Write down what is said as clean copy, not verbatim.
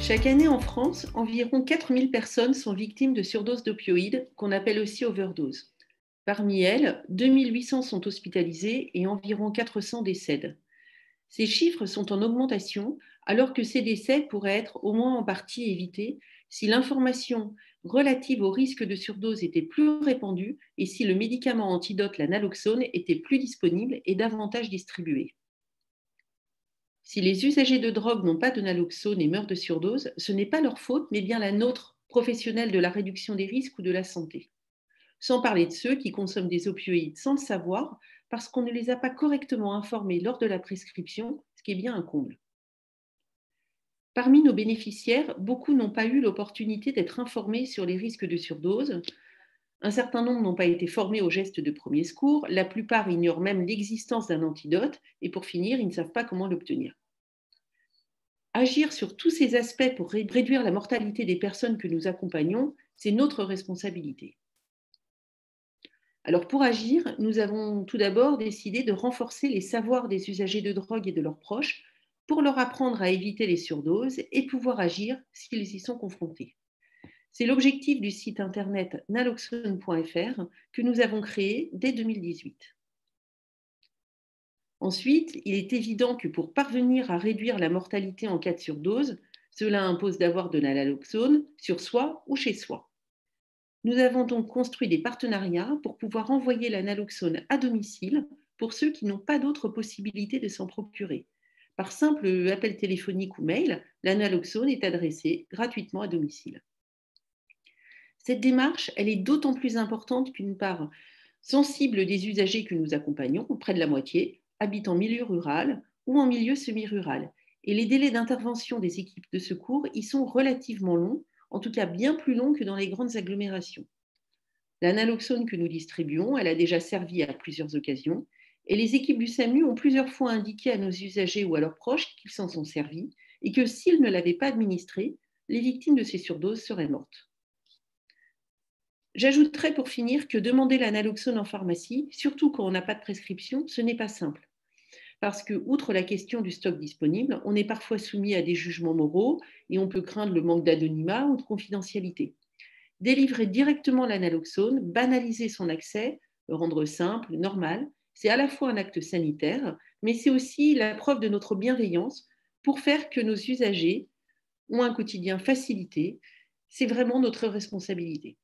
Chaque année en France, environ 4000 personnes sont victimes de surdoses d'opioïdes, qu'on appelle aussi overdose. Parmi elles, 2800 sont hospitalisées et environ 400 décèdent. Ces chiffres sont en augmentation, alors que ces décès pourraient être au moins en partie évités si l'information relative au risque de surdose était plus répandue et si le médicament antidote, la naloxone, était plus disponible et davantage distribué. Si les usagers de drogue n'ont pas de naloxone et meurent de surdose, ce n'est pas leur faute, mais bien la nôtre, professionnels de la réduction des risques ou de la santé. Sans parler de ceux qui consomment des opioïdes sans le savoir, parce qu'on ne les a pas correctement informés lors de la prescription, ce qui est bien un comble. Parmi nos bénéficiaires, beaucoup n'ont pas eu l'opportunité d'être informés sur les risques de surdose. Un certain nombre n'ont pas été formés aux gestes de premier secours. La plupart ignorent même l'existence d'un antidote. Et pour finir, ils ne savent pas comment l'obtenir. Agir sur tous ces aspects pour réduire la mortalité des personnes que nous accompagnons, c'est notre responsabilité. Alors pour agir, nous avons tout d'abord décidé de renforcer les savoirs des usagers de drogue et de leurs proches pour leur apprendre à éviter les surdoses et pouvoir agir s'ils y sont confrontés. C'est l'objectif du site internet naloxone.fr que nous avons créé dès 2018. Ensuite, il est évident que pour parvenir à réduire la mortalité en cas de surdose, cela impose d'avoir de la naloxone sur soi ou chez soi. Nous avons donc construit des partenariats pour pouvoir envoyer la naloxone à domicile pour ceux qui n'ont pas d'autre possibilité de s'en procurer. Par simple appel téléphonique ou mail, la naloxone est adressée gratuitement à domicile. Cette démarche, elle est d'autant plus importante qu'une part sensible des usagers que nous accompagnons, près de la moitié, habitent en milieu rural ou en milieu semi-rural. Et les délais d'intervention des équipes de secours y sont relativement longs, en tout cas bien plus longs que dans les grandes agglomérations. La naloxone que nous distribuons, elle a déjà servi à plusieurs occasions, et les équipes du SAMU ont plusieurs fois indiqué à nos usagers ou à leurs proches qu'ils s'en sont servis et que s'ils ne l'avaient pas administrée, les victimes de ces surdoses seraient mortes. J'ajouterai pour finir que demander la naloxone en pharmacie, surtout quand on n'a pas de prescription, ce n'est pas simple. Parce que, outre la question du stock disponible, on est parfois soumis à des jugements moraux et on peut craindre le manque d'anonymat ou de confidentialité. Délivrer directement la naloxone, banaliser son accès, le rendre simple, normal, c'est à la fois un acte sanitaire, mais c'est aussi la preuve de notre bienveillance pour faire que nos usagers ont un quotidien facilité. C'est vraiment notre responsabilité.